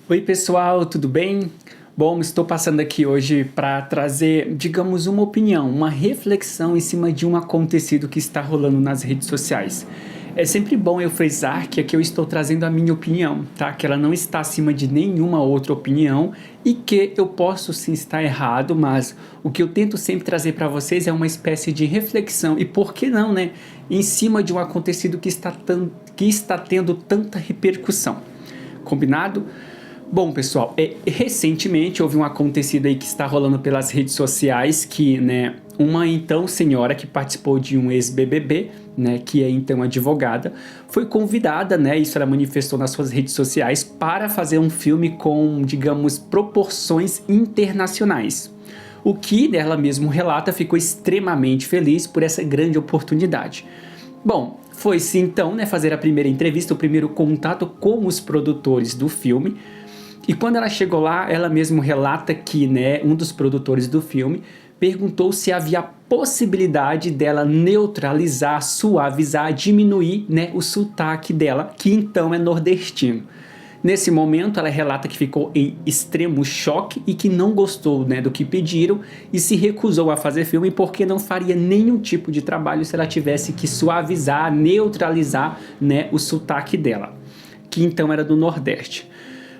Oi pessoal, tudo bem? Bom, estou passando aqui hoje para trazer, digamos, uma opinião, uma reflexão em cima de um acontecido que está rolando nas redes sociais. É sempre bom eu frisar que aqui eu estou trazendo a minha opinião, tá? Que ela não está acima de nenhuma outra opinião e que eu posso sim estar errado, mas o que eu tento sempre trazer para vocês é uma espécie de reflexão e por que não, né? Em cima de um acontecido que está tendo tanta repercussão. Combinado? Bom, pessoal, recentemente houve um acontecido aí que está rolando pelas redes sociais que, né, uma então senhora que participou de um ex-BBB, né, que é então advogada, foi convidada, né, isso ela manifestou nas suas redes sociais, para fazer um filme com, digamos, proporções internacionais. O que, ela mesmo relata, ficou extremamente feliz por essa grande oportunidade. Bom, foi-se então, né, fazer a primeira entrevista, o primeiro contato com os produtores do filme. E quando ela chegou lá, ela mesmo relata que, né, um dos produtores do filme perguntou se havia possibilidade dela neutralizar, suavizar, diminuir, né, o sotaque dela, que então é nordestino. Nesse momento, ela relata que ficou em extremo choque e que não gostou, né, do que pediram e se recusou a fazer filme porque não faria nenhum tipo de trabalho se ela tivesse que suavizar, neutralizar, né, o sotaque dela, que então era do Nordeste.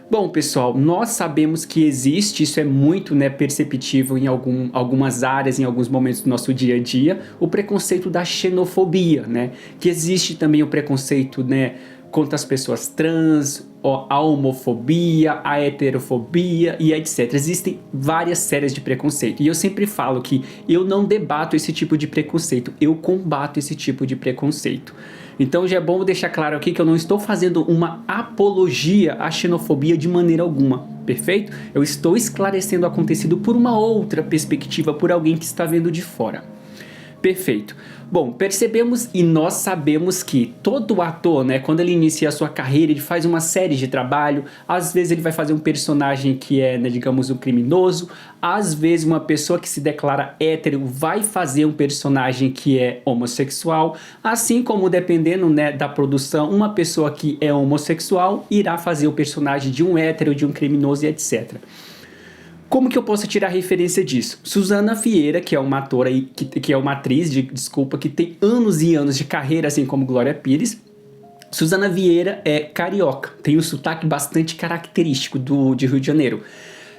Bom, pessoal, nós sabemos que existe, isso é muito, né, perceptível em algumas áreas, em alguns momentos do nosso dia a dia, o preconceito da xenofobia, né? Que existe também o preconceito, né, contra as pessoas trans, a homofobia, a heterofobia e etc. Existem várias séries de preconceito. E eu sempre falo que eu não debato esse tipo de preconceito, eu combato esse tipo de preconceito. Então já é bom deixar claro aqui que eu não estou fazendo uma apologia à xenofobia de maneira alguma, perfeito? Eu estou esclarecendo o acontecido por uma outra perspectiva, por alguém que está vendo de fora. Perfeito. Bom, percebemos e nós sabemos que todo ator, né, quando ele inicia a sua carreira, ele faz uma série de trabalho, às vezes ele vai fazer um personagem que é, né, digamos, um criminoso, às vezes uma pessoa que se declara hétero vai fazer um personagem que é homossexual, assim como dependendo, né, da produção, uma pessoa que é homossexual irá fazer o personagem de um hétero, de um criminoso e etc. Como que eu posso tirar referência disso? Suzana Vieira, que é uma atora, que é uma atriz, desculpa, que tem anos e anos de carreira, assim como Glória Pires. Suzana Vieira é carioca, tem um sotaque bastante característico de Rio de Janeiro.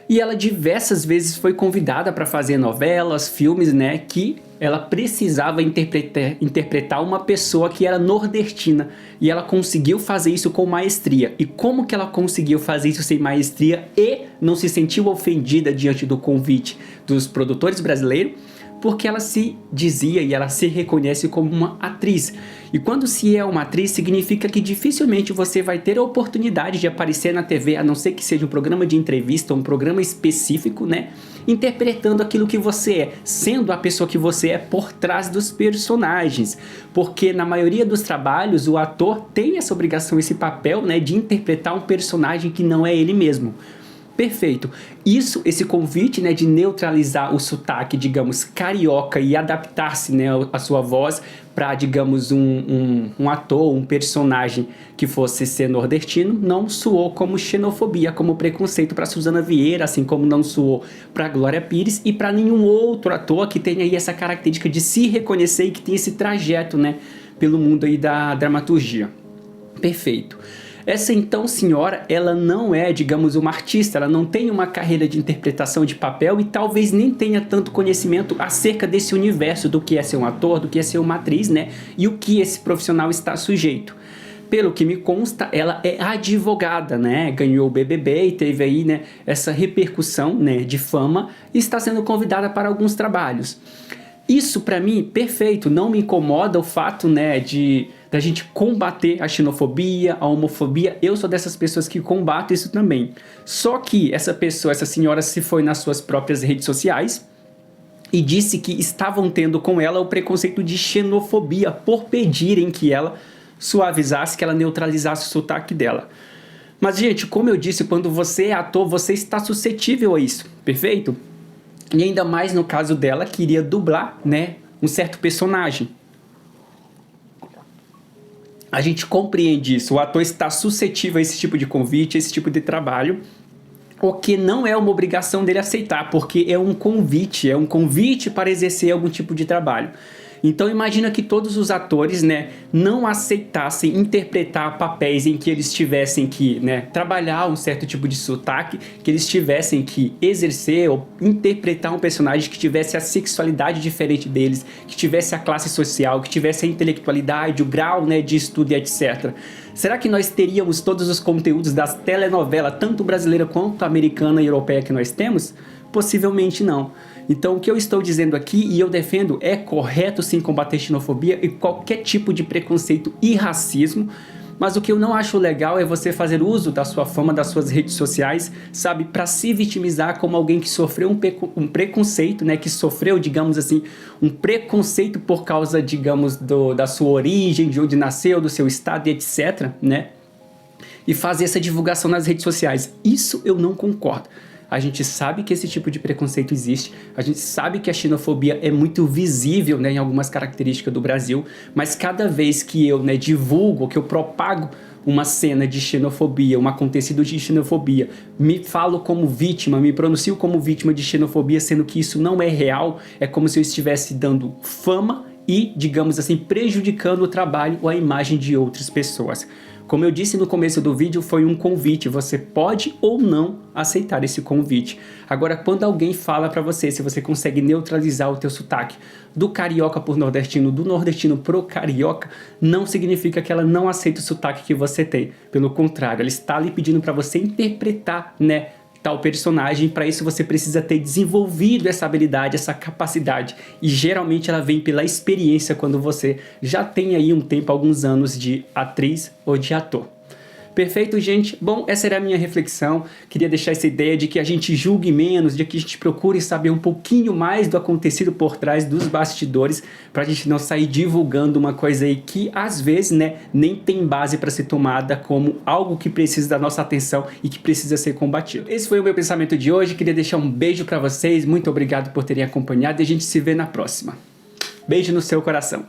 E ela diversas vezes foi convidada para fazer novelas, filmes, né, que ela precisava interpretar uma pessoa que era nordestina. E ela conseguiu fazer isso com maestria. E como que ela conseguiu fazer isso sem maestria e não se sentiu ofendida diante do convite dos produtores brasileiros? Porque ela se dizia e ela se reconhece como uma atriz. E quando se é uma atriz, significa que dificilmente você vai ter a oportunidade de aparecer na TV, a não ser que seja um programa de entrevista, um programa específico, né? Interpretando aquilo que você é, sendo a pessoa que você é por trás dos personagens. Porque na maioria dos trabalhos, o ator tem essa obrigação, esse papel, né, de interpretar um personagem que não é ele mesmo. Perfeito. Isso, esse convite, né, de neutralizar o sotaque, digamos, carioca e adaptar-se, né, a sua voz para, digamos, um ator, um personagem que fosse ser nordestino, não soou como xenofobia, como preconceito para Suzana Vieira, assim como não soou para Glória Pires e para nenhum outro ator que tenha aí essa característica de se reconhecer e que tem esse trajeto, né, pelo mundo aí da dramaturgia. Perfeito. Essa então senhora, ela não é, digamos, uma artista, ela não tem uma carreira de interpretação de papel e talvez nem tenha tanto conhecimento acerca desse universo do que é ser um ator, do que é ser uma atriz, né? E o que esse profissional está sujeito. Pelo que me consta, ela é advogada, né? Ganhou o BBB e teve aí, né, essa repercussão, né, de fama e está sendo convidada para alguns trabalhos. Isso para mim, perfeito, não me incomoda o fato, né, da gente combater a xenofobia, a homofobia. Eu sou dessas pessoas que combatem isso também. Só que essa pessoa, essa senhora, se foi nas suas próprias redes sociais e disse que estavam tendo com ela o preconceito de xenofobia por pedirem que ela suavizasse, que ela neutralizasse o sotaque dela. Mas, gente, como eu disse, quando você é ator, você está suscetível a isso, perfeito? E ainda mais no caso dela, que iria dublar, né, um certo personagem. a gente compreende isso. O ator está suscetível a esse tipo de convite, a esse tipo de trabalho, o que não é uma obrigação dele aceitar, porque é um convite para exercer algum tipo de trabalho. Então imagina que todos os atores, né, não aceitassem interpretar papéis em que eles tivessem que, né, trabalhar um certo tipo de sotaque, que eles tivessem que exercer ou interpretar um personagem que tivesse a sexualidade diferente deles, que tivesse a classe social, que tivesse a intelectualidade, o grau, né, de estudo e etc. Será que nós teríamos todos os conteúdos das telenovelas, tanto brasileira quanto americana e europeia que nós temos? Possivelmente não. Então o que eu estou dizendo aqui, e eu defendo, é correto sim combater xenofobia e qualquer tipo de preconceito e racismo, mas o que eu não acho legal é você fazer uso da sua fama, das suas redes sociais, sabe, para se vitimizar como alguém que sofreu um preconceito, né, que sofreu, digamos assim, um preconceito por causa, digamos, da sua origem, de onde nasceu, do seu estado e etc, né, e fazer essa divulgação nas redes sociais. Isso eu não concordo. A gente sabe que esse tipo de preconceito existe, a gente sabe que a xenofobia é muito visível, né, em algumas características do Brasil, mas cada vez que eu, né, divulgo, que eu propago uma cena de xenofobia, um acontecido de xenofobia, me falo como vítima, me pronuncio como vítima de xenofobia, sendo que isso não é real, é como se eu estivesse dando fama e, digamos assim, prejudicando o trabalho ou a imagem de outras pessoas. Como eu disse no começo do vídeo, foi um convite, você pode ou não aceitar esse convite. Agora, quando alguém fala pra você, se você consegue neutralizar o teu sotaque do carioca por nordestino, do nordestino pro carioca, não significa que ela não aceita o sotaque que você tem. Pelo contrário, ela está ali pedindo pra você interpretar, né, tal personagem. Para isso você precisa ter desenvolvido essa habilidade, essa capacidade, e geralmente ela vem pela experiência quando você já tem aí um tempo, alguns anos de atriz ou de ator. Perfeito, gente? Bom, essa era a minha reflexão. Queria deixar essa ideia de que a gente julgue menos, de que a gente procure saber um pouquinho mais do acontecido por trás dos bastidores, para a gente não sair divulgando uma coisa aí que às vezes, né, nem tem base para ser tomada como algo que precisa da nossa atenção e que precisa ser combatido. Esse foi o meu pensamento de hoje. Queria deixar um beijo para vocês. Muito obrigado por terem acompanhado e a gente se vê na próxima. Beijo no seu coração.